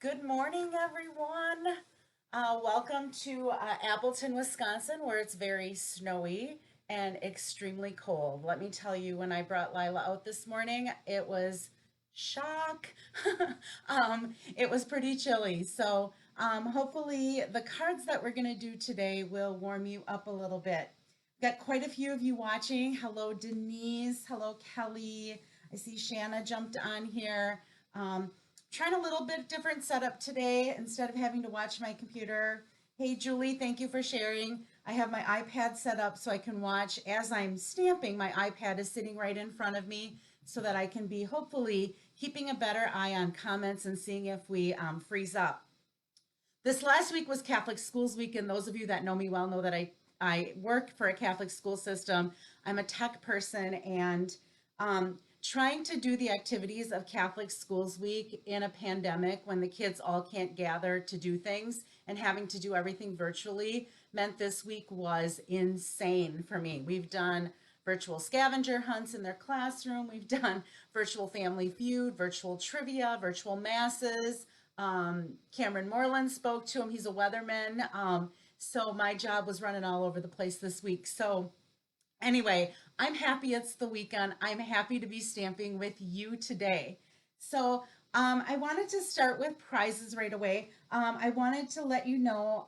Good morning, everyone. Welcome to Appleton, Wisconsin, where it's very snowy and extremely cold. Let me tell you, when I brought Lila out this morning, it was shock. It was pretty chilly. So hopefully, the cards that we're going to do today will warm you up a little bit. Got quite a few of you watching. Hello, Denise. Hello, Kelly. I see Shanna jumped on here. Um, Trying a little bit different setup today instead of having to watch my computer. Hey, Julie, thank you for sharing. I have my iPad set up so I can watch as I'm stamping. My iPad is sitting right in front of me so that I can be hopefully keeping a better eye on comments and seeing if we freeze up. This last week was Catholic Schools Week, and those of you that know me well know that I work for a Catholic school system. I'm a tech person, and trying to do the activities of Catholic Schools Week in a pandemic when the kids all can't gather to do things and having to do everything virtually meant this week was insane for me. We've done virtual scavenger hunts in their classroom. We've done virtual family feud, virtual trivia, virtual masses. Cameron Moreland spoke to him. He's a weatherman. So my job was running all over the place this week. So anyway, I'm happy it's the weekend. I'm happy to be stamping with you today. So I wanted to start with prizes right away. I wanted to let you know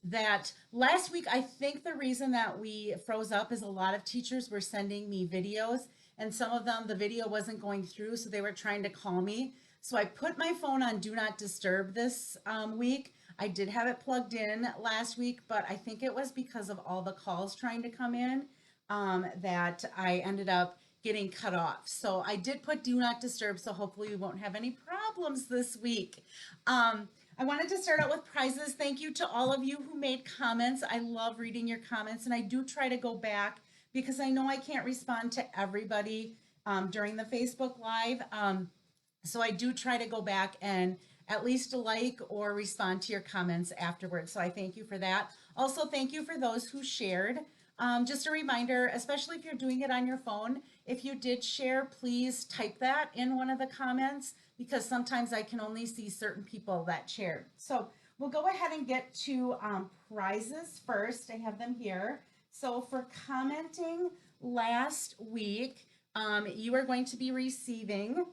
that last week, I think the reason that we froze up is a lot of teachers were sending me videos, and some of them, the video wasn't going through, so they were trying to call me. So I put my phone on Do Not Disturb this week. I did have it plugged in last week, but I think it was because of all the calls trying to come in that I ended up getting cut off. So I did put Do Not Disturb, so hopefully we won't have any problems this week. I wanted to start out with prizes. Thank you to all of you who made comments. I love reading your comments, and I do try to go back because I know I can't respond to everybody during the Facebook Live. So I do try to go back and at least like or respond to your comments afterwards. So I thank you for that. Also, thank you for those who shared. Just a reminder, especially if you're doing it on your phone, if you did share, please type that in one of the comments because sometimes I can only see certain people that shared. So we'll go ahead and get to prizes first. I have them here. So for commenting last week, you are going to be receiving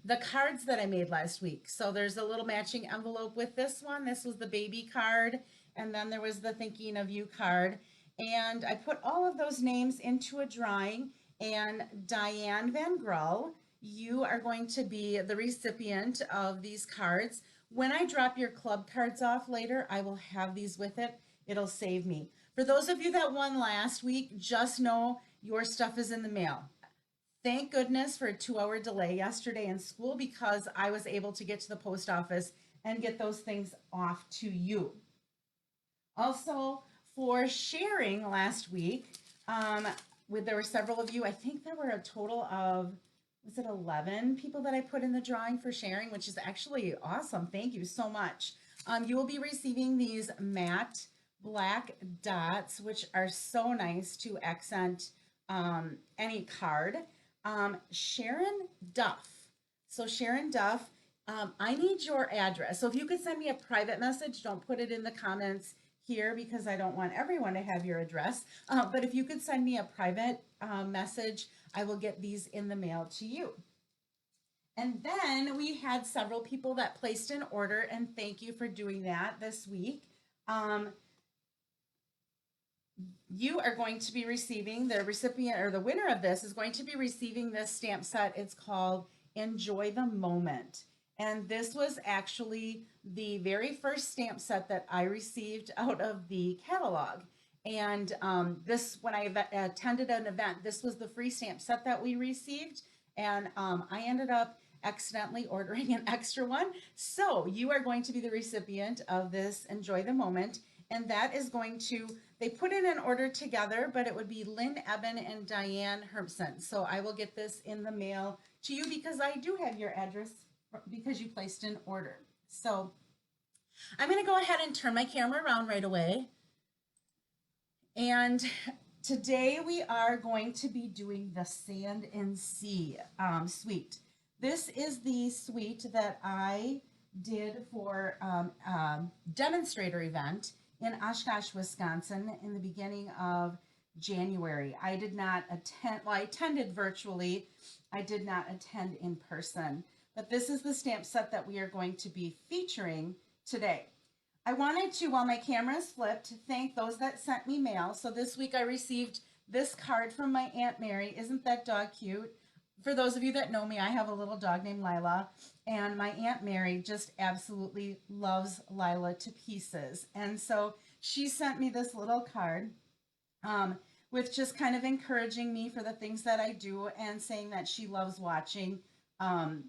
the cards that I made last week. So there's a little matching envelope with this one. This was the baby card, and then there was the thinking of you card. And I put all of those names into a drawing. And Diane Van Grull, you are going to be the recipient of these cards. When I drop your club cards off later, I will have these with it. It'll save me. For those of you that won last week, just know your stuff is in the mail. Thank goodness for a 2 hour delay yesterday in school because I was able to get to the post office and get those things off to you. Also, for sharing last week, there were several of you. I think there were a total of, was it 11 people that I put in the drawing for sharing, which is actually awesome. Thank you so much. You will be receiving these matte black dots, which are so nice to accent any card. Sharon Duff. So Sharon Duff, I need your address. So if you could send me a private message, don't put it in the comments here because I don't want everyone to have your address. But if you could send me a private message, I will get these in the mail to you. And then we had several people that placed an order, and thank you for doing that this week. You are going to be receiving, the recipient or the winner of this is going to be receiving this stamp set. It's called Enjoy the Moment. And this was actually the very first stamp set that I received out of the catalog. And when I attended an event, this was the free stamp set that we received. And I ended up accidentally ordering an extra one. So you are going to be the recipient of this Enjoy the Moment. And that is going to, they put in an order together, but it would be Lynn Eben and Diane Herbson. So I will get this in the mail to you because I do have your address because you placed an order. So I'm going to go ahead and turn my camera around right away. And today we are going to be doing the Sand and Sea suite. This is the suite that I did for demonstrator event in Oshkosh, Wisconsin in the beginning of January. I did not attend, well, I attended virtually. I did not attend in person. But this is the stamp set that we are going to be featuring today. I wanted to, while my camera is flipped, thank those that sent me mail. So this week I received this card from my Aunt Mary. Isn't that dog cute? For those of you that know me, I have a little dog named Lila, and my Aunt Mary just absolutely loves Lila to pieces. And so she sent me this little card um, with just kind of encouraging me for the things that I do and saying that she um,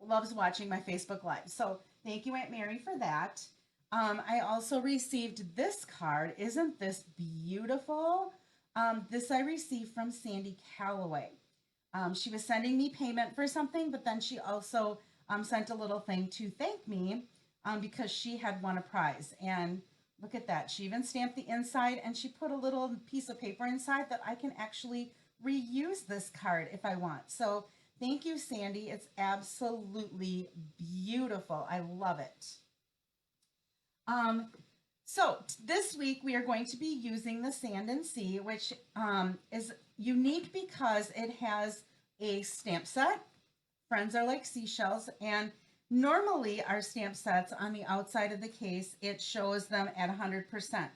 loves watching my Facebook Live. So thank you, Aunt Mary, for that. I also received this card. Isn't this beautiful? This I received from Sandy Calloway. She was sending me payment for something, but then she also sent a little thing to thank me because she had won a prize. And look at that. She even stamped the inside and she put a little piece of paper inside that I can actually reuse this card if I want. So thank you, Sandy. It's absolutely beautiful. I love it. Um, so this week we are going to be using the Sand and Sea, which is unique because it has a stamp set. Friends are like seashells, and normally our stamp sets on the outside of the case, it shows them at 100%.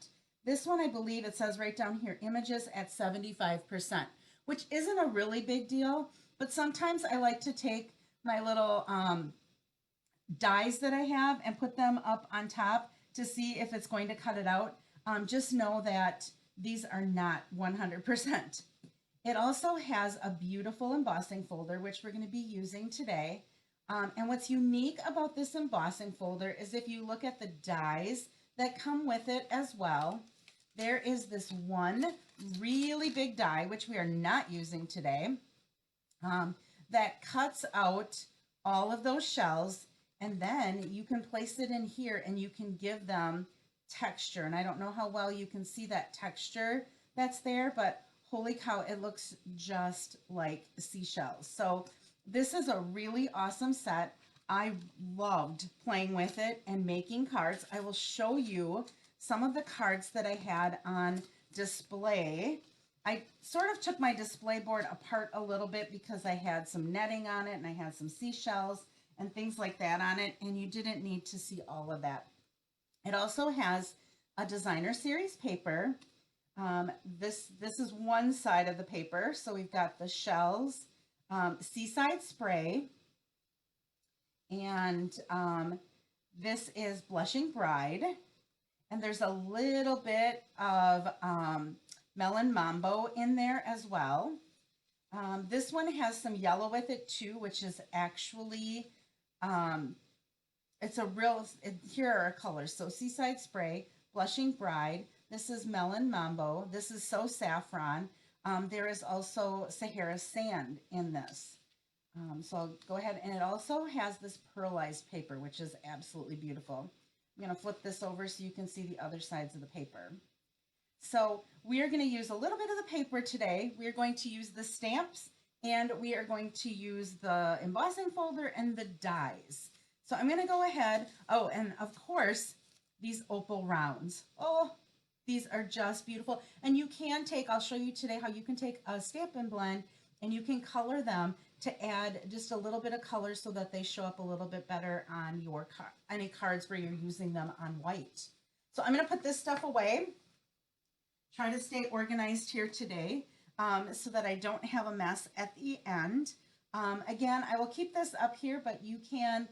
This one, I believe it says right down here, images at 75%, which isn't a really big deal, but sometimes I like to take my little dies that I have and put them up on top to see if it's going to cut it out. Just know that these are not 100%. It also has a beautiful embossing folder, which we're going to be using today. And what's unique about this embossing folder is if you look at the dies that come with it as well, there is this one really big die, which we are not using today, that cuts out all of those shells, and then you can place it in here and you can give them texture. And I don't know how well you can see that texture that's there, but holy cow, it looks just like seashells. So this is a really awesome set. I loved playing with it and making cards. I will show you some of the cards that I had on display. I sort of took my display board apart a little bit because I had some netting on it and I had some seashells and things like that on it, and you didn't need to see all of that. It also has a designer series paper. This is one side of the paper. So we've got the shells, Seaside Spray, and this is Blushing Bride. And there's a little bit of Melon Mambo in there as well. This one has some yellow with it too, which is actually, it's a real, here are our colors. So Seaside Spray, Blushing Bride, this is Melon Mambo, this is So Saffron. There is also Sahara Sand in this. So I'll go ahead, and it also has this pearlized paper, which is absolutely beautiful. I'm going to flip this over so you can see the other sides of the paper. So we are going to use a little bit of the paper today. We are going to use the stamps, and we are going to use the embossing folder and the dies. So I'm going to go ahead. Oh, and of course, these opal rounds. Oh, these are just beautiful. And you can take, I'll show you today how you can take a Stampin' Blend and you can color them to add just a little bit of color so that they show up a little bit better on your any cards where you're using them on white. So I'm going to put this stuff away. Try to stay organized here today so that I don't have a mess at the end. Again, I will keep this up here, but you can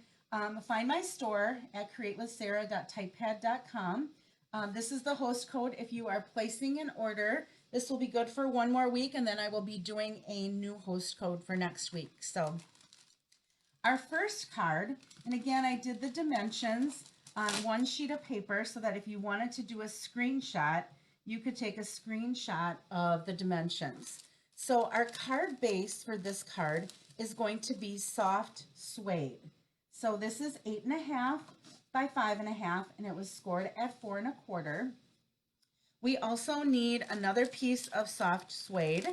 find my store at createwithsarah.typepad.com. This is the host code if you are placing an order. This will be good for one more week, and then I will be doing a new host code for next week. So our first card, and again, I did the dimensions on one sheet of paper so that if you wanted to do a screenshot, you could take a screenshot of the dimensions. So our card base for this card is going to be soft suede. So this is 8.5 by 5.5, and it was scored at 4.25. We also need another piece of soft suede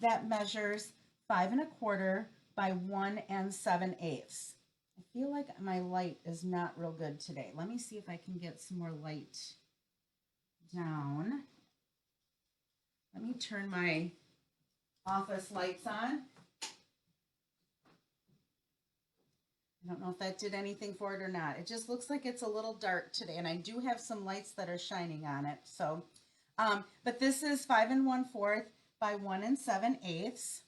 that measures 5.25 by 1 7/8. I feel like my light is not real good today. Let me see if I can get some more light down. Let me turn my office lights on. I don't know if that did anything for it or not. It just looks like it's a little dark today, and I do have some lights that are shining on it. So, but this is 5 1/4 by 1 7/8.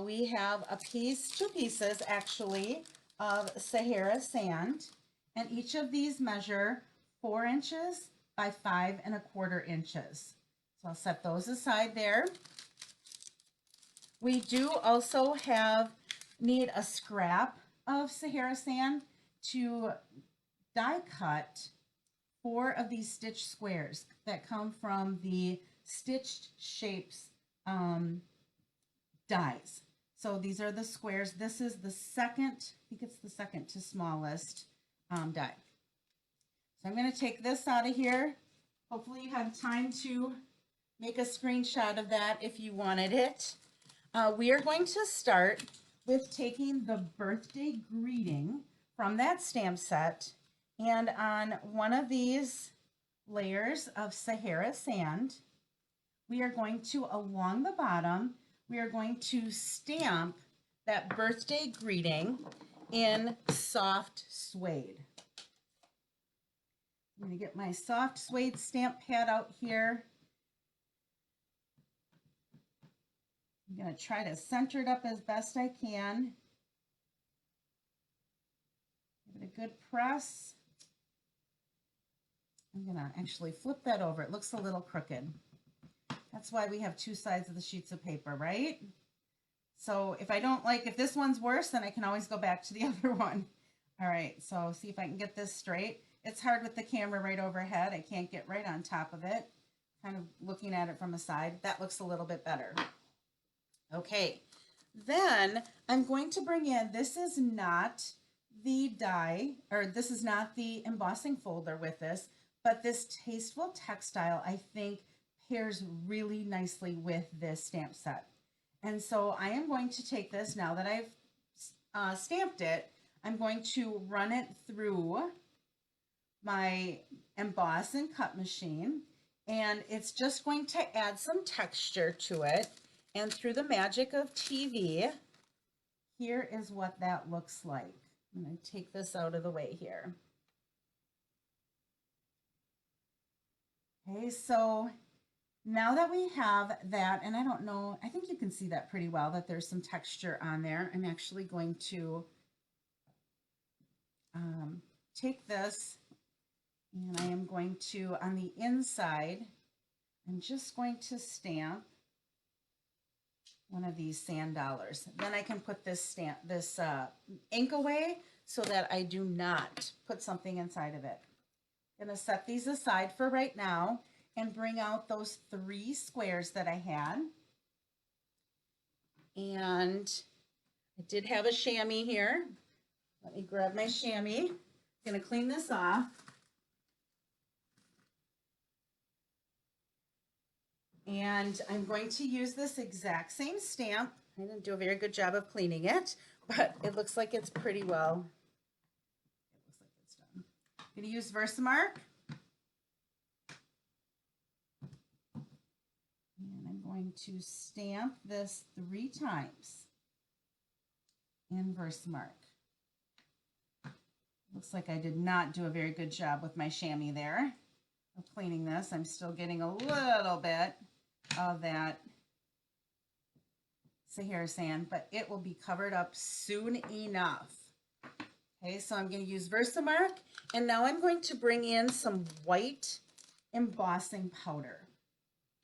We have two pieces actually, of Sahara sand, and each of these measure 4 inches by 5 1/4 inches. So I'll set those aside there. We do also need a scrap of Sahara sand to die cut 4 of these stitch squares that come from the Stitched Shapes dies. So these are the squares. This is the second, I think it's the second to smallest die. So I'm going to take this out of here. Hopefully you have time to make a screenshot of that if you wanted it. We are going to start with taking the birthday greeting from that stamp set, and on one of these layers of Sahara sand, we are going to, along the bottom, we are going to stamp that birthday greeting in soft suede. I'm going to get my soft suede stamp pad out here. I'm going to try to center it up as best I can. Give it a good press. I'm going to actually flip that over. It looks a little crooked. That's why we have 2 sides of the sheets of paper, right? So if this one's worse, then I can always go back to the other one. All right, so see if I can get this straight. It's hard with the camera right overhead. I can't get right on top of it. Kind of looking at it from the side. That looks a little bit better. Okay, then I'm going to bring in, this is not the die, or this is not the embossing folder with this, but this Tasteful Textile, I think, pairs really nicely with this stamp set. And so I am going to take this, now that I've stamped it, I'm going to run it through my emboss and cut machine, and it's just going to add some texture to it. And through the magic of TV, here is what that looks like. I'm going to take this out of the way here. Okay, so now that we have that, and I don't know, I think you can see that pretty well, that there's some texture on there. I'm actually going to take this, and I am going to, on the inside, I'm just going to stamp one of these sand dollars. Then I can put this ink away so that I do not put something inside of it. I'm going to set these aside for right now and bring out those 3 squares that I had. And I did have a chamois here. Let me grab my chamois. I'm going to clean this off. And I'm going to use this exact same stamp. I didn't do a very good job of cleaning it, but it looks like it's pretty well. It looks like it's done. I'm going to use Versamark. And I'm going to stamp this 3 times in Versamark. Looks like I did not do a very good job with my chamois there of cleaning this. I'm still getting a little bit of that Sahara sand, but it will be covered up soon enough. Okay, so I'm going to use Versamark, and now I'm going to bring in some white embossing powder.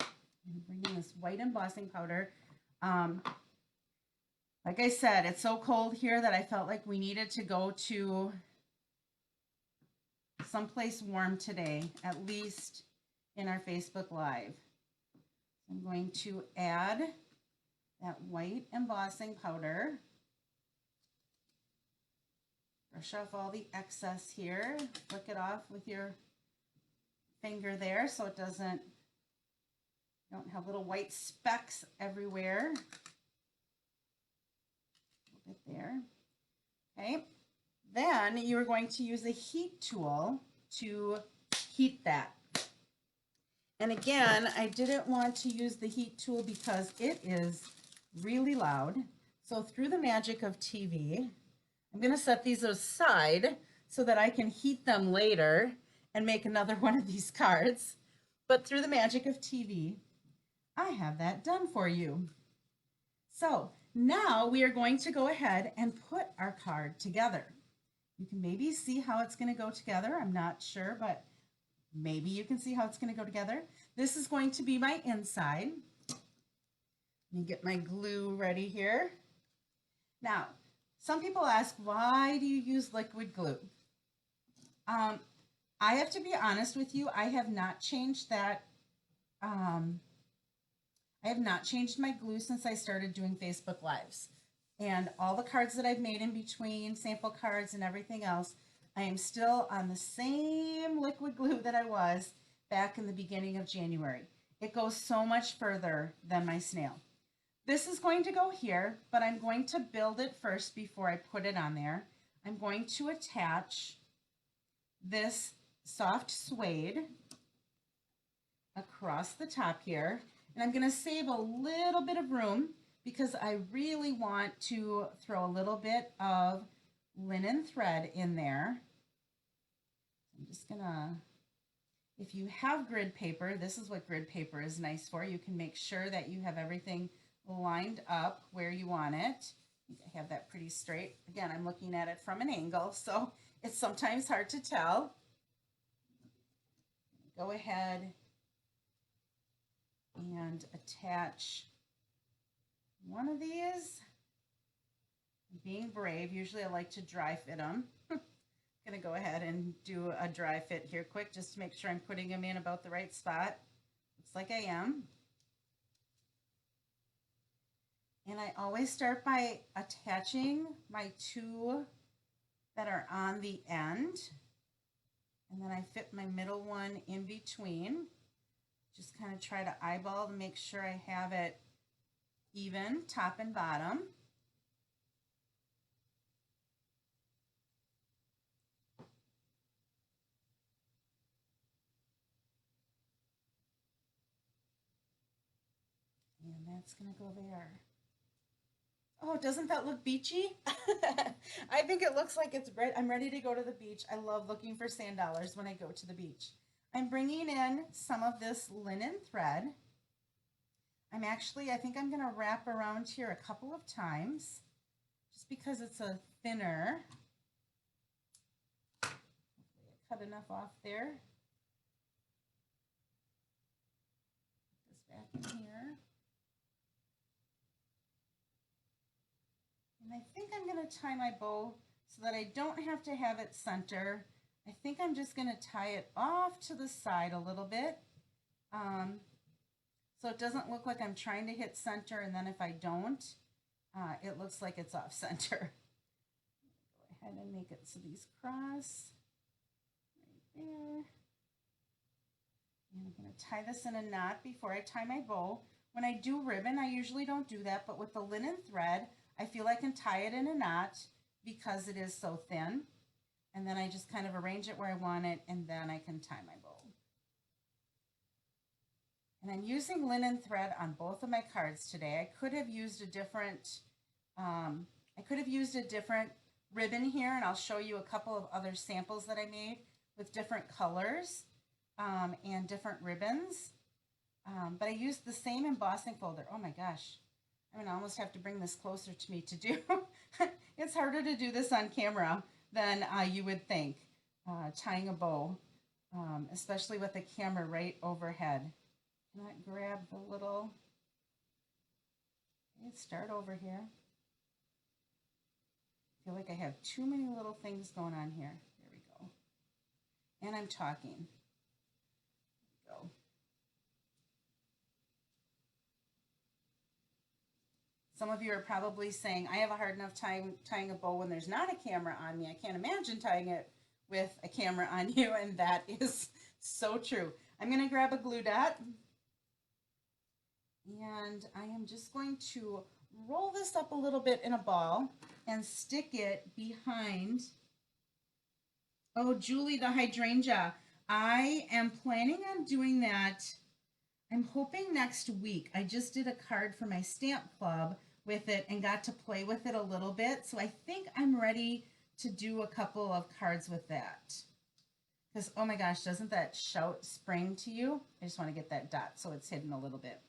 I'm going to bring in this white embossing powder. Like I said, it's so cold here that I felt like we needed to go to someplace warm today, at least in our Facebook Live. I'm going to add that white embossing powder. Brush off all the excess here. Flick it off with your finger there so it don't have little white specks everywhere. bit there. Okay. Then you are going to use a heat tool to heat that. And again, I didn't want to use the heat tool because it is really loud. So through the magic of TV, I'm going to set these aside so that I can heat them later and make another one of these cards. But through the magic of TV, I have that done for you. So now we are going to go ahead and put our card together. You can maybe see how it's going to go together. I'm not sure, but maybe you can see how it's going to go together. This is going to be my inside. Let me get my glue ready here. Now, some people ask, why do you use liquid glue? I have to be honest with you. I have not changed that. I have not changed my glue since I started doing Facebook Lives. And all the cards that I've made in between, sample cards and everything else, I am still on the same liquid glue that I was back in the beginning of January. It goes so much further than my snail. This is going to go here, but I'm going to build it first before I put it on there. I'm going to attach this soft suede across the top here, and I'm going to save a little bit of room because I really want to throw a little bit of linen thread in there. I'm just gonna, if you have grid paper, this is what grid paper is nice for. You can make sure that you have everything lined up where you want it. I have that pretty straight. Again, I'm looking at it from an angle, so it's sometimes hard to tell. Go ahead and attach one of these. Being brave, usually I like to dry fit them. I'm going to go ahead and do a dry fit here quick just to make sure I'm putting them in about the right spot. Looks like I am. And I always start by attaching my two that are on the end. And then I fit my middle one in between. Just kind of try to eyeball to make sure I have it even, top and bottom. And that's going to go there. Oh, doesn't that look beachy? I think it looks like it's right. I'm ready to go to the beach. I love looking for sand dollars when I go to the beach. I'm bringing in some of this linen thread. I think I'm going to wrap around here a couple of times just because it's a thinner. Cut enough off there. Put this back in here. And I think I'm going to tie my bow so that I don't have to have it center. I think I'm just going to tie it off to the side a little bit. So it doesn't look like I'm trying to hit center, and then if I don't, it looks like it's off center. Go ahead and make it so these cross right there. And I'm going to tie this in a knot before I tie my bow. When I do ribbon, I usually don't do that, but with the linen thread, I feel I can tie it in a knot because it is so thin. And then I just kind of arrange it where I want it, and then I can tie my bow. And I'm using linen thread on both of my cards today. I could have used a different ribbon here, and I'll show you a couple of other samples that I made with different colors and different ribbons. But I used the same embossing folder. Oh my gosh. I'm going to almost have to bring this closer to me to do. It's harder to do this on camera than you would think, tying a bow, especially with the camera right overhead. Can I grab the little, let's start over here. I feel like I have too many little things going on here. There we go. And I'm talking. There we go. Some of you are probably saying, I have a hard enough time tying a bow when there's not a camera on me. I can't imagine tying it with a camera on you, and that is so true. I'm going to grab a glue dot, and I am just going to roll this up a little bit in a ball and stick it behind. Oh, Julie the hydrangea. I am planning on doing that. I'm hoping next week. I just did a card for my stamp club with it and got to play with it a little bit. So I think I'm ready to do a couple of cards with that. Because, oh my gosh, doesn't that shout spring to you? I just want to get that dot so it's hidden a little bit.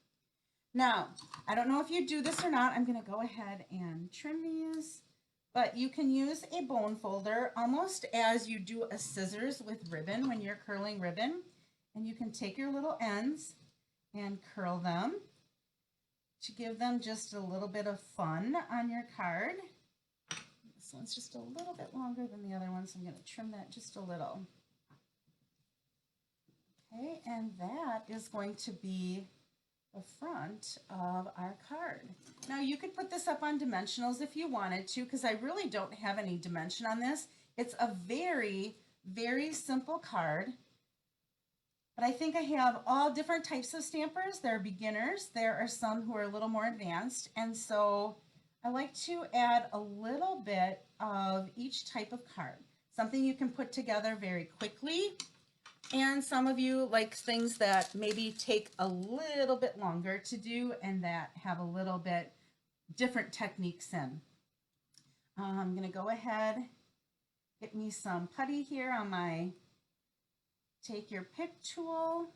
Now, I don't know if you do this or not. I'm going to go ahead and trim these. But you can use a bone folder almost as you do a scissors with ribbon when you're curling ribbon. And you can take your little ends and curl them to give them just a little bit of fun on your card. This one's just a little bit longer than the other one, so I'm going to trim that just a little. Okay, and that is going to be the front of our card. Now you could put this up on dimensionals if you wanted to, because I really don't have any dimension on this. It's a very, very simple card. But I think I have all different types of stampers. There are beginners. There are some who are a little more advanced. And so I like to add a little bit of each type of card. Something you can put together very quickly. And some of you like things that maybe take a little bit longer to do and that have a little bit different techniques in. I'm going to go ahead, get me some putty here on my take your pick tool,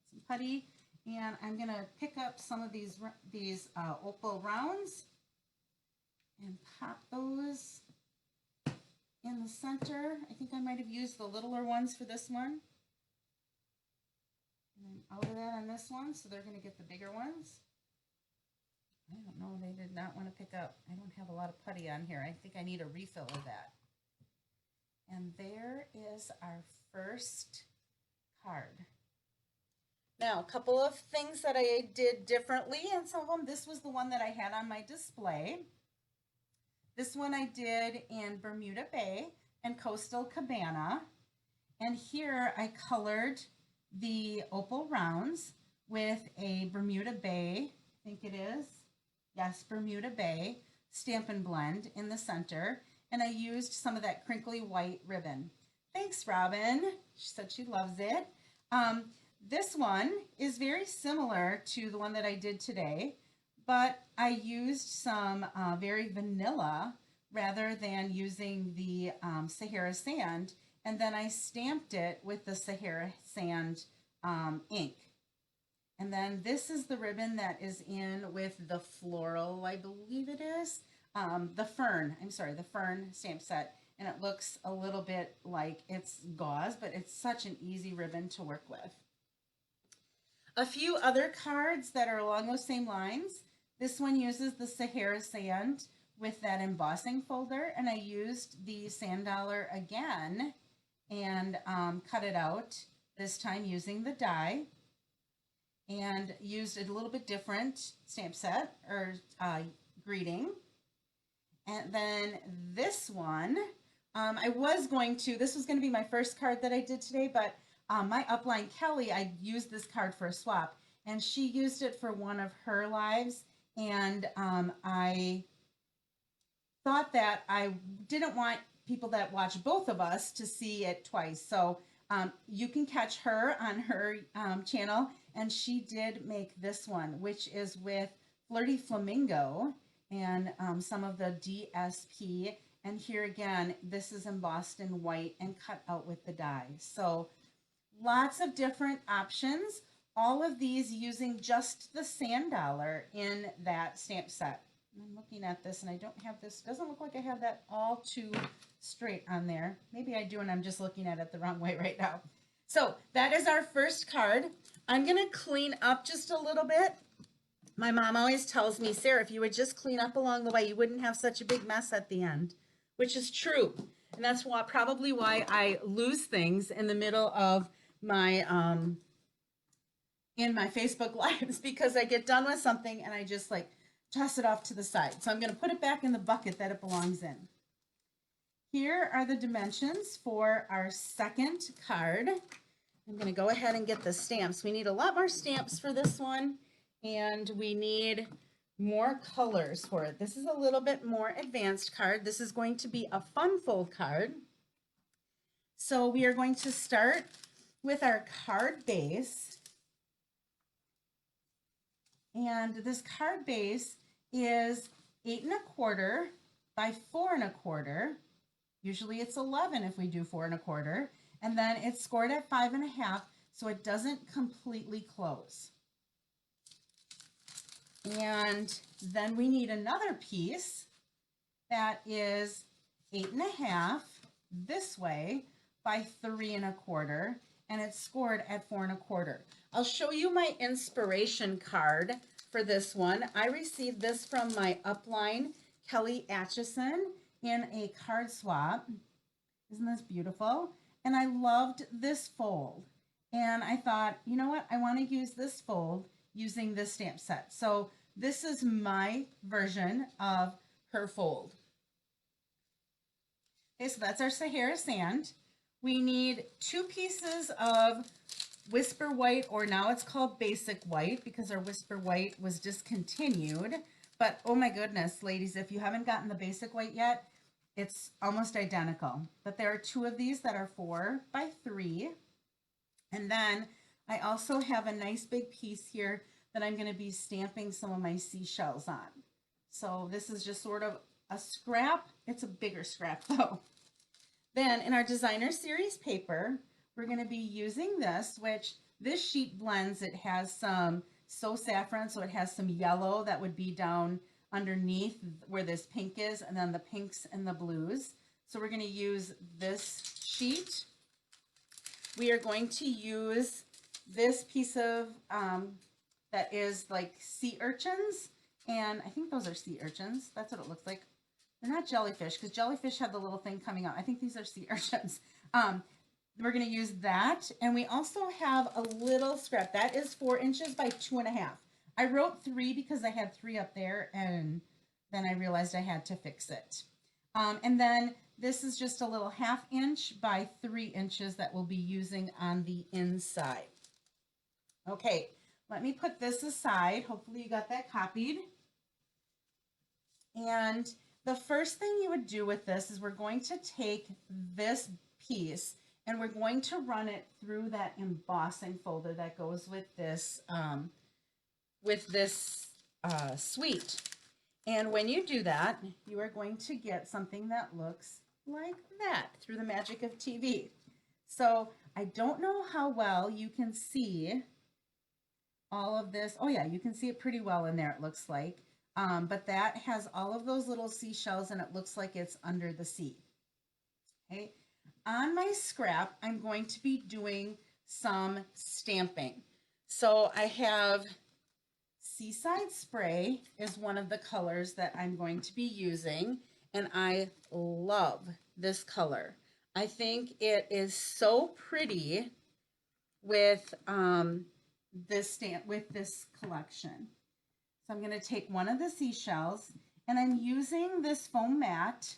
some putty, and I'm going to pick up some of these opal rounds and pop those in the center. I think I might have used the littler ones for this one. And then out of that on this one, so they're going to get the bigger ones. I don't know, they did not want to pick up. I don't have a lot of putty on here. I think I need a refill of that. And there is our first card. Now, a couple of things that I did differently, and some of them, this was the one that I had on my display. This one I did in Bermuda Bay and Coastal Cabana. And here I colored the opal rounds with a Bermuda Bay, I think it is, yes, Bermuda Bay Stampin' Blend in the center. And I used some of that crinkly white ribbon. Thanks, Robin. She said she loves it. This one is very similar to the one that I did today, but I used some very vanilla rather than using the Sahara Sand, and then I stamped it with the Sahara Sand ink. And then this is the ribbon that is in with the floral, I believe it is, the fern stamp set. And it looks a little bit like it's gauze, but it's such an easy ribbon to work with. A few other cards that are along those same lines. This one uses the Sahara Sand with that embossing folder, and I used the sand dollar again and cut it out, this time using the die, and used a little bit different stamp set or greeting. And then this one, this was going to be my first card that I did today, but my upline Kelly, I used this card for a swap, and she used it for one of her lives, and I thought that I didn't want people that watch both of us to see it twice. So you can catch her on her channel, and she did make this one, which is with Flirty Flamingo and some of the DSP. And here again, this is embossed in white and cut out with the die. So lots of different options. All of these using just the sand dollar in that stamp set. I'm looking at this and I don't have this, doesn't look like I have that all too straight on there. Maybe I do and I'm just looking at it the wrong way right now. So that is our first card. I'm going to clean up just a little bit. My mom always tells me, Sarah, if you would just clean up along the way, you wouldn't have such a big mess at the end, which is true. And that's probably why I lose things in the middle of my in my Facebook lives, because I get done with something and I just like toss it off to the side. So I'm going to put it back in the bucket that it belongs in. Here are the dimensions for our second card. I'm going to go ahead and get the stamps. We need a lot more stamps for this one, and we need more colors for it. This is a little bit more advanced card. This is going to be a fun fold card. So we are going to start with our card base. And this card base is 8 1/4 by 4 1/4. Usually it's 11 if we do 4 1/4. And then it's scored at 5 1/2, so it doesn't completely close. And then we need another piece that is 8 1/2 this way by 3 1/4, and it's scored at 4 1/4. I'll show you my inspiration card for this one. I received this from my upline, Kelly Atchison, in a card swap. Isn't this beautiful? And I loved this fold. And I thought, you know what? I want to use this fold using this stamp set. So this is my version of her fold. Okay, so that's our Sahara Sand. We need 2 pieces of Whisper White, or now it's called Basic White because our Whisper White was discontinued. But oh my goodness, ladies, if you haven't gotten the Basic White yet, it's almost identical. But there are 2 of these that are 4 by 3. And then I also have a nice big piece here that I'm going to be stamping some of my seashells on. So this is just sort of a scrap. It's a bigger scrap though. Then in our designer series paper, we're going to be using this, which this sheet blends. It has some So Saffron, so it has some yellow that would be down underneath where this pink is, and then the pinks and the blues. So we're going to use this sheet. We are going to use this piece of that is like sea urchins, and I think those are sea urchins. That's what it looks like. They're not jellyfish, because jellyfish have the little thing coming out. I think these are sea urchins. We're going to use that, and we also have a little scrap that is 4 inches by 2 1/2. I wrote 3 because I had 3 up there, and then I realized I had to fix it. And then this is just a little 1/2 inch by 3 inches that we'll be using on the inside. Okay, let me put this aside. Hopefully you got that copied. And the first thing you would do with this is we're going to take this piece and we're going to run it through that embossing folder that goes with this suite. And when you do that, you are going to get something that looks like that through the magic of TV. So I don't know how well you can see all of this. Oh yeah, you can see it pretty well in there, it looks like. But that has all of those little seashells, and it looks like it's under the sea. Okay. On my scrap, I'm going to be doing some stamping. So I have Seaside Spray is one of the colors that I'm going to be using, and I love this color. I think it is so pretty with this stamp, with this collection. So I'm going to take one of the seashells, and I'm using this foam mat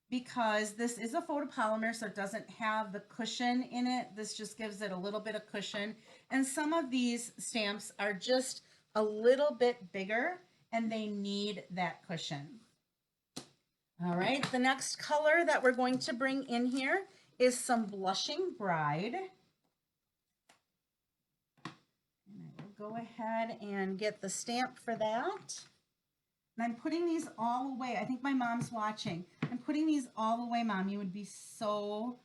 because this is a photopolymer, so it doesn't have the cushion in it. This just gives it a little bit of cushion. And some of these stamps are just a little bit bigger, and they need that cushion. All right, the next color that we're going to bring in here is some Blushing Bride. Go ahead and get the stamp for that. And I'm putting these all away. I think my mom's watching. I'm putting these all away, Mom. You would be so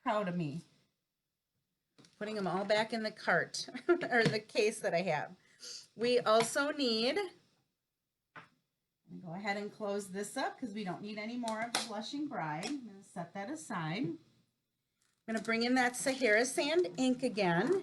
proud of me. Putting them all back in the cart or the case that I have. We also need, go ahead and close this up because we don't need any more of the Blushing Bride. I'm going to set that aside. I'm going to bring in that Sahara Sand ink again.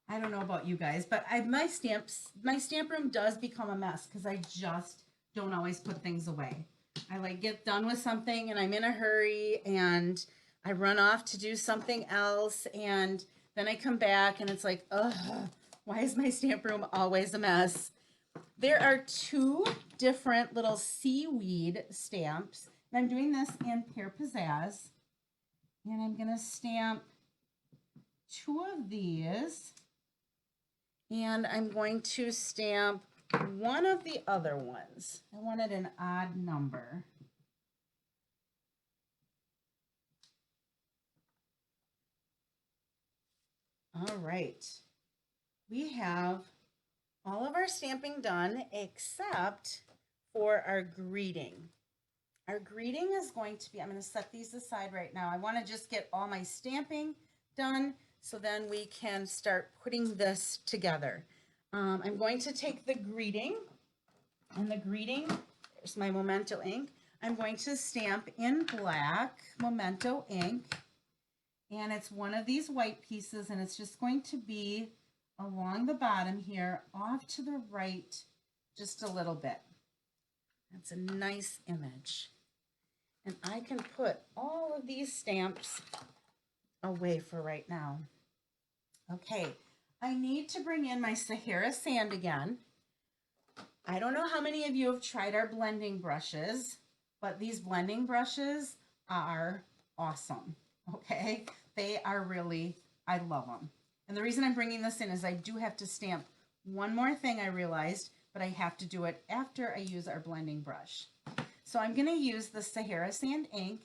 I don't know about you guys, but my stamp room does become a mess because I just don't always put things away. I like get done with something and I'm in a hurry and I run off to do something else, and then I come back and it's like, ugh, why is my stamp room always a mess? There are 2 different little seaweed stamps, and I'm doing this in Pear Pizzazz. And I'm going to stamp 2 of these. And I'm going to stamp 1 of the other ones. I wanted an odd number. All right. We have all of our stamping done except for our greeting. Our greeting is going to be, I'm going to set these aside right now. I want to just get all my stamping done so then we can start putting this together. I'm going to take the greeting, and the greeting, there's my Memento ink. I'm going to stamp in black Memento ink, and it's one of these white pieces, and it's just going to be along the bottom here, off to the right just a little bit. That's a nice image. And I can put all of these stamps away for right now. Okay, I need to bring in my Sahara sand again. I don't know how many of you have tried our blending brushes, but these blending brushes are awesome, okay? They are really, I love them. And the reason I'm bringing this in is I do have to stamp one more thing I realized, but I have to do it after I use our blending brush. So I'm going to use the Sahara Sand ink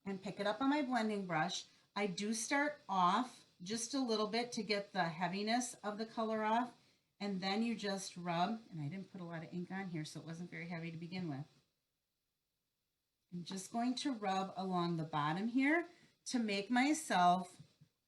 and pick it up on my blending brush. I do start off just a little bit to get the heaviness of the color off, and then you just rub, and I didn't put a lot of ink on here, so it wasn't very heavy to begin with. I'm just going to rub along the bottom here to make myself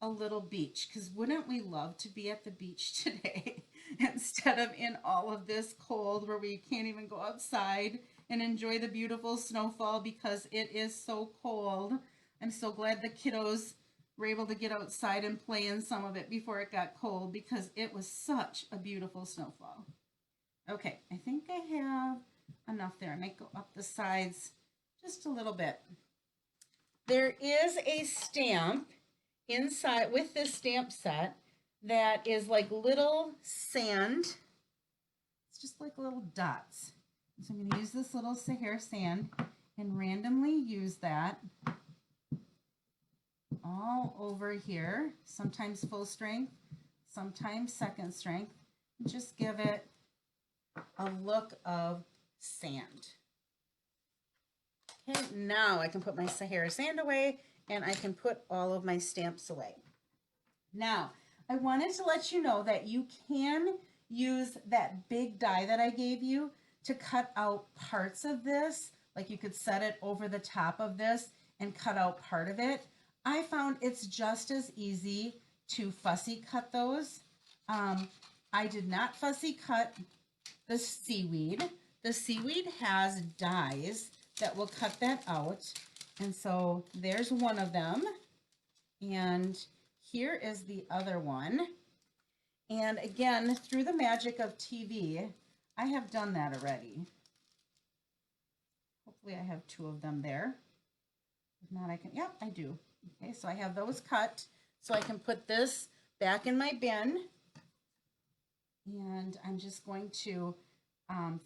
a little beach, because wouldn't we love to be at the beach today instead of in all of this cold where we can't even go outside and enjoy the beautiful snowfall because it is so cold. I'm so glad the kiddos were able to get outside and play in some of it before it got cold because it was such a beautiful snowfall. Okay, I think I have enough there. I might go up the sides just a little bit. There is a stamp inside with this stamp set that is like little sand. It's just like little dots. So I'm going to use this little Sahara sand and randomly use that all over here, sometimes full strength, sometimes second strength. Just give it a look of sand. Okay, now I can put my Sahara sand away and I can put all of my stamps away. Now, I wanted to let you know that you can use that big die that I gave you to cut out parts of this. Like you could set it over the top of this and cut out part of it. I found it's just as easy to fussy cut those. I did not fussy cut the seaweed. The seaweed has dies that will cut that out. And so there's one of them. And here is the other one. And again, through the magic of TV, I have done that already. Hopefully I have 2 of them there. If not, I can, yep, I do. Okay, so I have those cut. So I can put this back in my bin. And I'm just going to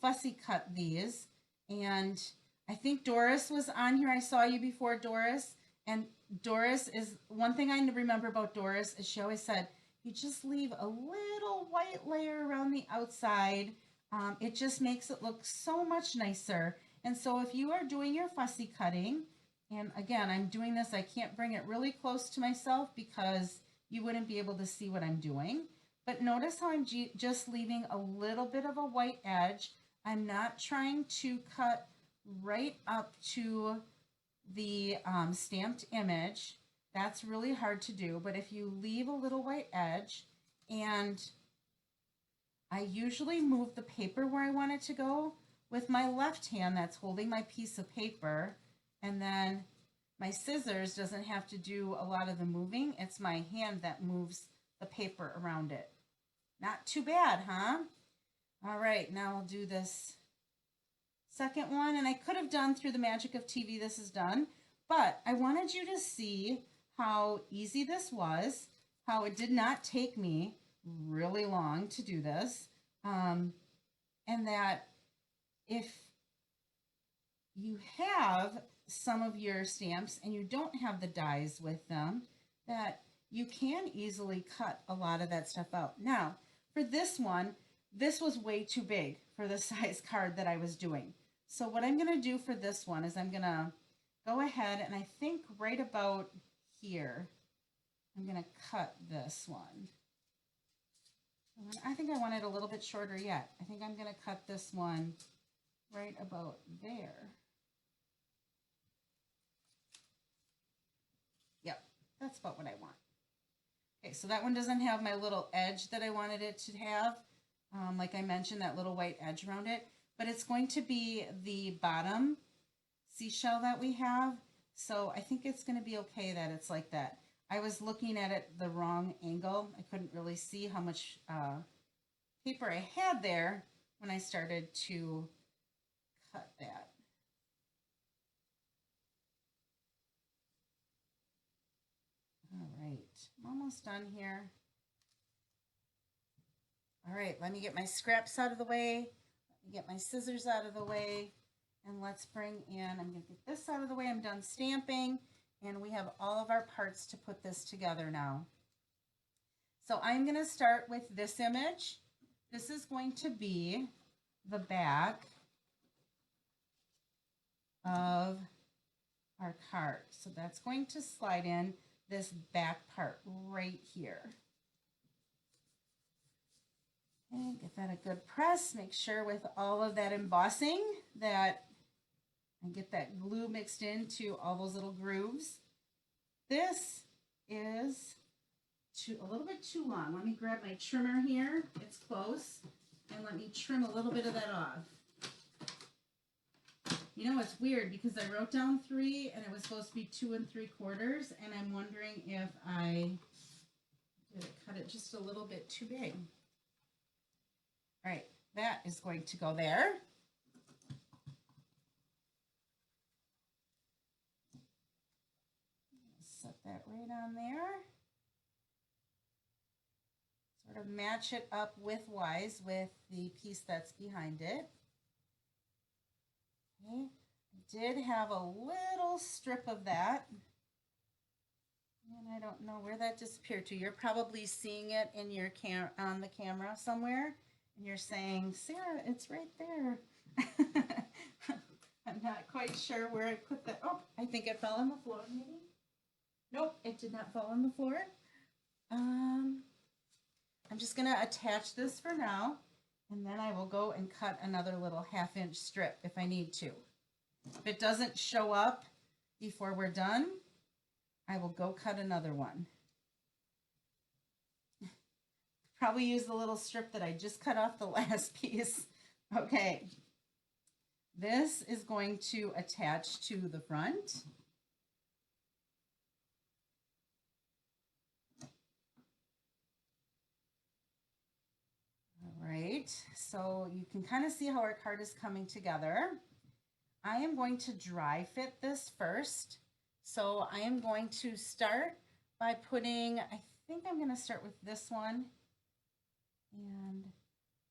fussy cut these. And I think Doris was on here. I saw you before, Doris. And Doris is, one thing I remember about Doris is she always said, you just leave a little white layer around the outside. It just makes it look so much nicer. And so if you are doing your fussy cutting, and again, I'm doing this, I can't bring it really close to myself because you wouldn't be able to see what I'm doing. But notice how I'm just leaving a little bit of a white edge. I'm not trying to cut right up to the stamped image. That's really hard to do, but if you leave a little white edge, and I usually move the paper where I want it to go with my left hand that's holding my piece of paper, and then my scissors doesn't have to do a lot of the moving. It's my hand that moves the paper around it. Not too bad, huh? All right, now I'll do this second one, and I could have done through the magic of TV, this is done, but I wanted you to see how easy this was, how it did not take me really long to do this, and that if you have some of your stamps and you don't have the dies with them, that you can easily cut a lot of that stuff out. Now, for this one, this was way too big for the size card that I was doing. So what I'm going to do for this one is I'm going to go ahead and I think right about here, I'm going to cut this one. I think I want it a little bit shorter yet. I think I'm going to cut this one right about there. Yep, that's about what I want. Okay, so that one doesn't have my little edge that I wanted it to have. Like I mentioned, that little white edge around it. But it's going to be the bottom seashell that we have. So I think it's going to be okay that it's like that. I was looking at it the wrong angle. I couldn't really see how much paper I had there when I started to cut that. All right, I'm almost done here. All right, let me get my scraps out of the way. Let me get my scissors out of the way. And let's bring in, I'm going to get this out of the way. I'm done stamping. And we have all of our parts to put this together now. So I'm going to start with this image. This is going to be the back of our card. So that's going to slide in this back part right here. And give that a good press. Make sure with all of that embossing that I get that glue mixed into all those little grooves. This is a little bit too long. Let me grab my trimmer here. It's close. And let me trim a little bit of that off. You know, it's weird because I wrote down 3 and it was supposed to be 2 3/4. And I'm wondering if I did cut it just a little bit too big. All right, that is going to go there. Set that right on there. Sort of match it up widthwise with the piece that's behind it. Okay, I did have a little strip of that. And I don't know where that disappeared to. You're probably seeing it in your on the camera somewhere. And you're saying, Sarah, it's right there. I'm not quite sure where I put that. Oh, I think it fell on the floor maybe. Nope, it did not fall on the floor. I'm just going to attach this for now, and then I will go and cut another little 1/2-inch strip if I need to. If it doesn't show up before we're done, I will go cut another one. Probably use the little strip that I just cut off the last piece. Okay. This is going to attach to the front. All right, so you can kind of see how our card is coming together. I am going to dry fit this first. So I am going to start by putting, I think I'm going to start with this one and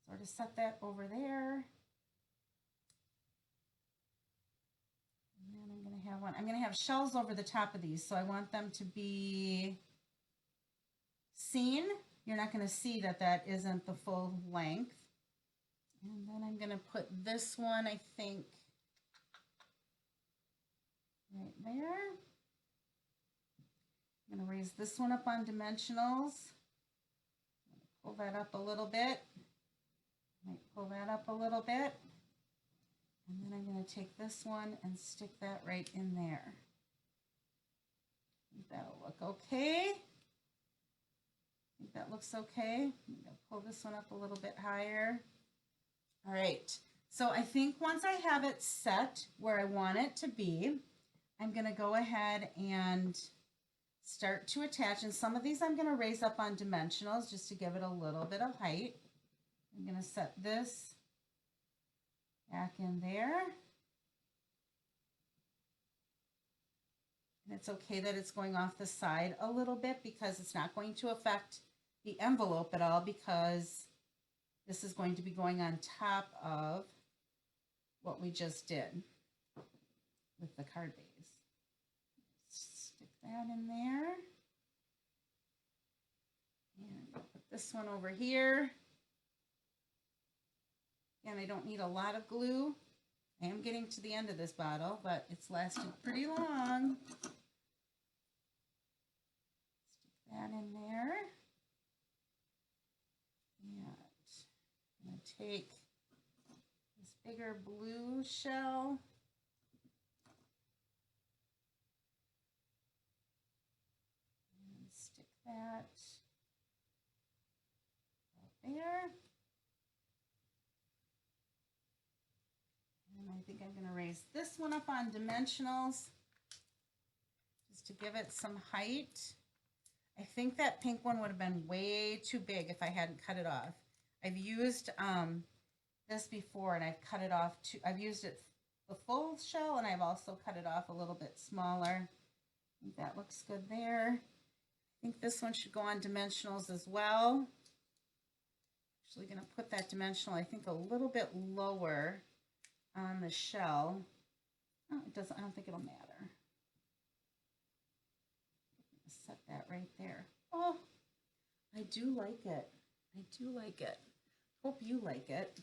sort of set that over there. And then I'm going to have one, I'm going to have shells over the top of these. So I want them to be seen. You're not going to see that that isn't the full length. And then I'm going to put this one, I think, right there. I'm going to raise this one up on dimensionals. Pull that up a little bit. Might pull that up a little bit. And then I'm going to take this one and stick that right in there. I think that'll look okay. I think that looks okay. I'm going to pull this one up a little bit higher. All right. So I think once I have it set where I want it to be, I'm going to go ahead and start to attach. And some of these I'm going to raise up on dimensionals just to give it a little bit of height. I'm going to set this back in there. And it's okay that it's going off the side a little bit because it's not going to affect the envelope at all because this is going to be going on top of what we just did with the card base. Stick that in there. And I'll put this one over here. And I don't need a lot of glue. I am getting to the end of this bottle, but it's lasted pretty long. Stick that in there. And I'm going to take this bigger blue shell. And stick that right there. And I think I'm going to raise this one up on dimensionals just to give it some height. I think that pink one would have been way too big if I hadn't cut it off. I've used this before and I've cut it off too. I've used it the full shell and I've also cut it off a little bit smaller. I think that looks good there. I think this one should go on dimensionals as well. Actually going to put that dimensional, I think, a little bit lower on the shell. Oh, it doesn't, I don't think it'll matter. Set that right there. Oh, I do like it. I do like it. Hope you like it.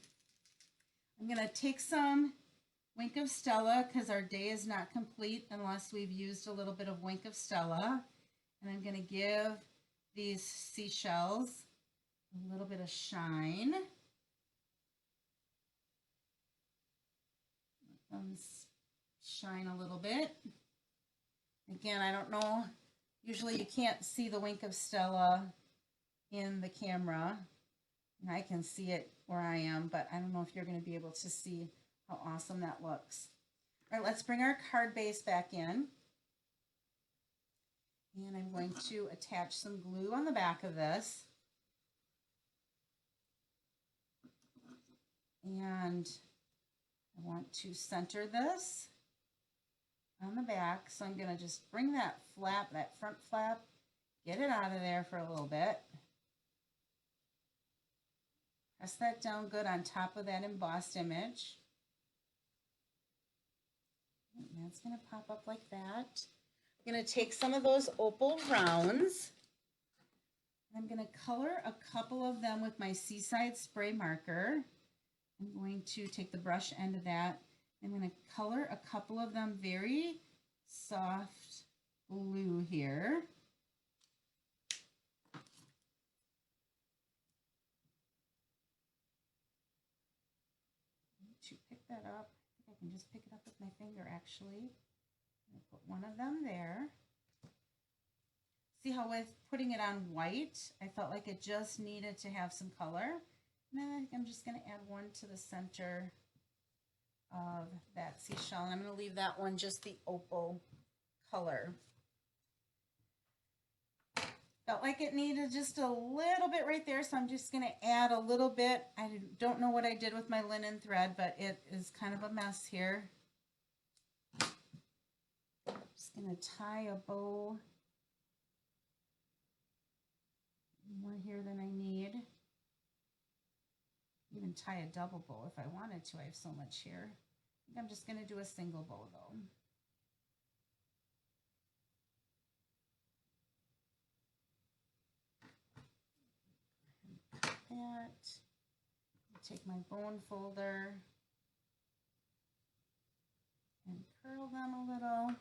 I'm going to take some Wink of Stella because our day is not complete unless we've used a little bit of Wink of Stella. And I'm going to give these seashells a little bit of shine. Let them shine a little bit. Again, I don't know. Usually you can't see the Wink of Stella in the camera. And I can see it where I am, but I don't know if you're going to be able to see how awesome that looks. All right, let's bring our card base back in. And I'm going to attach some glue on the back of this. And I want to center this on the back. So I'm going to just bring that flap, that front flap, get it out of there for a little bit. Press that down good on top of that embossed image. And that's going to pop up like that. I'm going to take some of those opal rounds. I'm going to color a couple of them with my Seaside spray marker. I'm going to take the brush end of that. I'm going to color a couple of them very soft blue here. To pick that up, I think I can just pick it up with my finger actually. I'm going to put one of them there. See how with putting it on white, I felt like it just needed to have some color. And then I think I'm just going to add one to the center of that seashell. And I'm going to leave that one just the opal color. Felt like it needed just a little bit right there, so I'm just going to add a little bit. I don't know what I did with my linen thread, but it is kind of a mess here. I'm just going to tie a bow more here than I need. Even tie a double bow if I wanted to. I have so much here. I think I'm just going to do a single bow though. Cut that. Take my bone folder and curl them a little.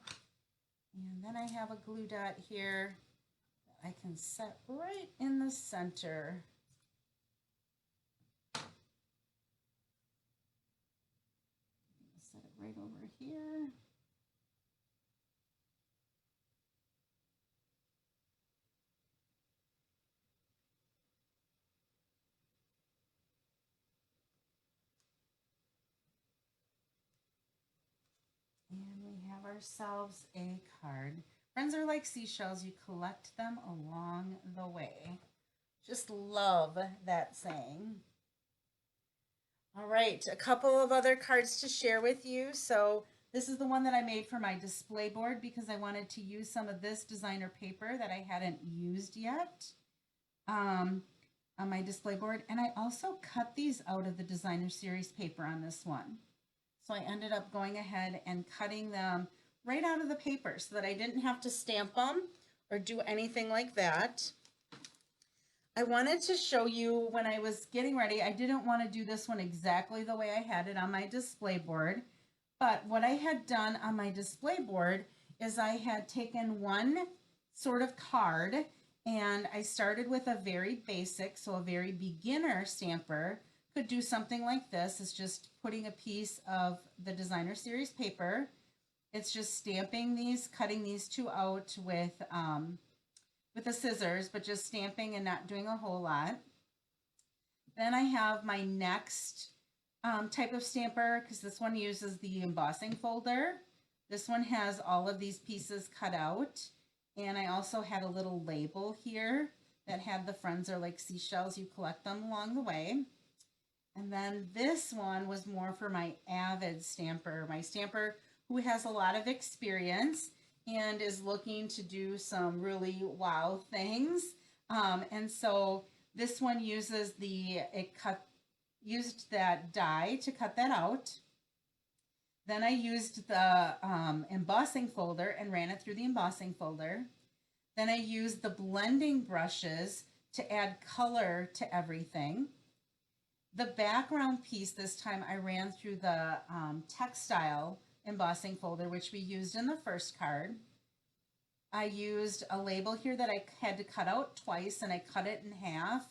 And then I have a glue dot here that I can set right in the center. Set it right over here. And we have ourselves a card. Friends are like seashells. You collect them along the way. Just love that saying. All right, a couple of other cards to share with you. So this is the one that I made for my display board because I wanted to use some of this designer paper that I hadn't used yet on my display board. And I also cut these out of the designer series paper on this one. So I ended up going ahead and cutting them right out of the paper so that I didn't have to stamp them or do anything like that. I wanted to show you when I was getting ready, I didn't want to do this one exactly the way I had it on my display board, but what I had done on my display board is I had taken one sort of card and I started with a very basic, so a very beginner stamper could do something like this. It's just putting a piece of the designer series paper. It's just stamping these, cutting these two out with the scissors, but just stamping and not doing a whole lot. Then I have my next type of stamper, because this one uses the embossing folder. This one has all of these pieces cut out. And I also had a little label here that had the friends are like seashells. You collect them along the way. And then this one was more for my avid stamper, my stamper who has a lot of experience and is looking to do some really wow things. And so this one uses used that die to cut that out. Then I used the embossing folder and ran it through the embossing folder. Then I used the blending brushes to add color to everything. The background piece this time I ran through the textile embossing folder, which we used in the first card. I used a label here that I had to cut out twice, and I cut it in half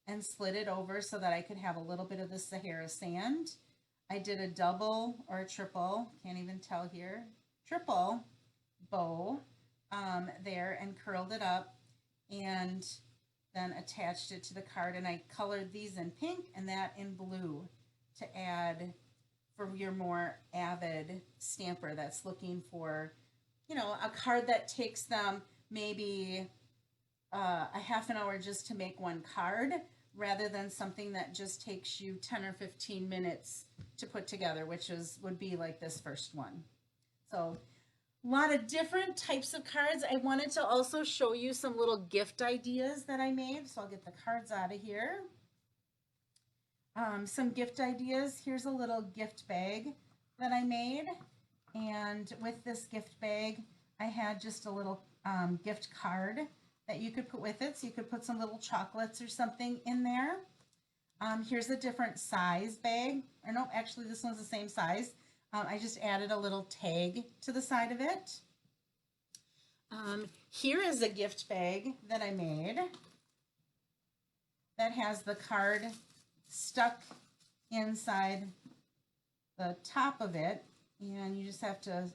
and slid it over so that I could have a little bit of the Sahara sand. I did a double or a triple, can't even tell here, triple bow there and curled it up and then attached it to the card. And I colored these in pink and that in blue to add for your more avid stamper that's looking for, you know, a card that takes them maybe a half an hour just to make one card rather than something that just takes you 10 or 15 minutes to put together, which would be like this first one. So a lot of different types of cards. I wanted to also show you some little gift ideas that I made. So I'll get the cards out of here. Some gift ideas. Here's a little gift bag that I made. And with this gift bag, I had just a little gift card that you could put with it. So you could put some little chocolates or something in there. Here's a different size bag. Or no, actually this one's the same size. I just added a little tag to the side of it. Here is a gift bag that I made that has the card stuck inside the top of it, and you just have to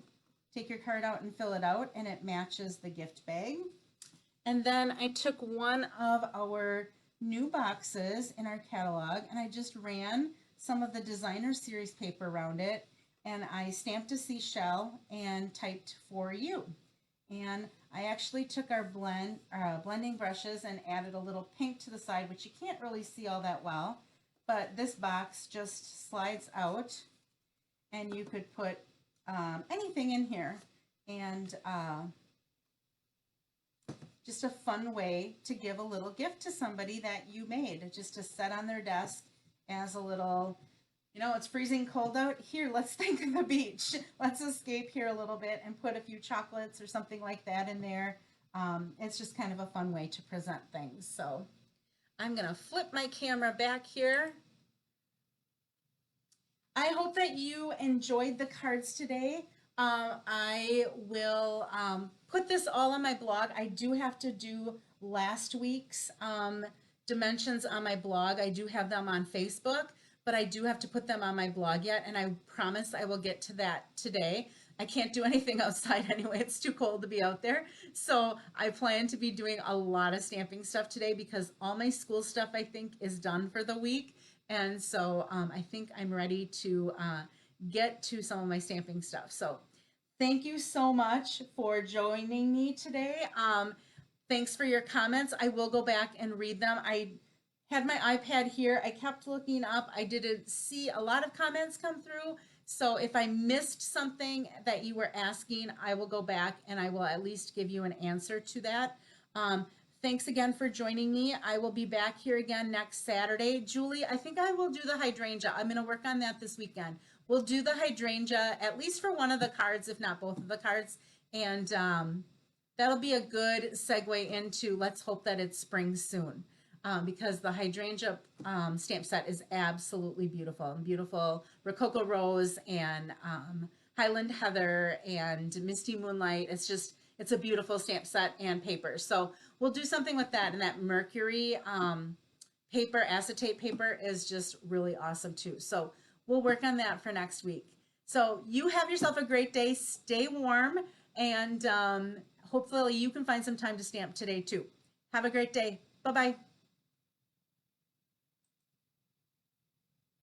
take your card out and fill it out, and it matches the gift bag. And then I took one of our new boxes in our catalog and I just ran some of the designer series paper around it, and I stamped a seashell and typed "for you." And I actually took our blending brushes and added a little pink to the side, which you can't really see all that well, but this box just slides out and you could put anything in here. And just a fun way to give a little gift to somebody that you made, just to set on their desk as a little, you know, it's freezing cold out. Here, let's think of the beach. Let's escape here a little bit and put a few chocolates or something like that in there. It's just kind of a fun way to present things. So I'm going to flip my camera back here. I hope that you enjoyed the cards today. I will put this all on my blog. I do have to do last week's dimensions on my blog. I do have them on Facebook, but I do have to put them on my blog yet, and I promise I will get to that today. I can't do anything outside anyway. It's too cold to be out there. So I plan to be doing a lot of stamping stuff today because all my school stuff, I think, is done for the week. And so I think I'm ready to get to some of my stamping stuff. So thank you so much for joining me today. Thanks for your comments. I will go back and read them. I had my iPad here. I kept looking up. I didn't see a lot of comments come through. So if I missed something that you were asking, I will go back and I will at least give you an answer to that. Thanks again for joining me. I will be back here again next Saturday. Julie, I think I will do the hydrangea. I'm going to work on that this weekend. we'll do the hydrangea at least for one of the cards, if not both of the cards. And that'll be a good segue into let's hope that it's spring soon. Because the hydrangea stamp set is absolutely beautiful. Beautiful Rococo Rose and Highland Heather and Misty Moonlight. It's a beautiful stamp set and paper. So we'll do something with that. And that Mercury paper, acetate paper, is just really awesome too. So we'll work on that for next week. So you have yourself a great day. Stay warm, and hopefully you can find some time to stamp today too. Have a great day. Bye-bye.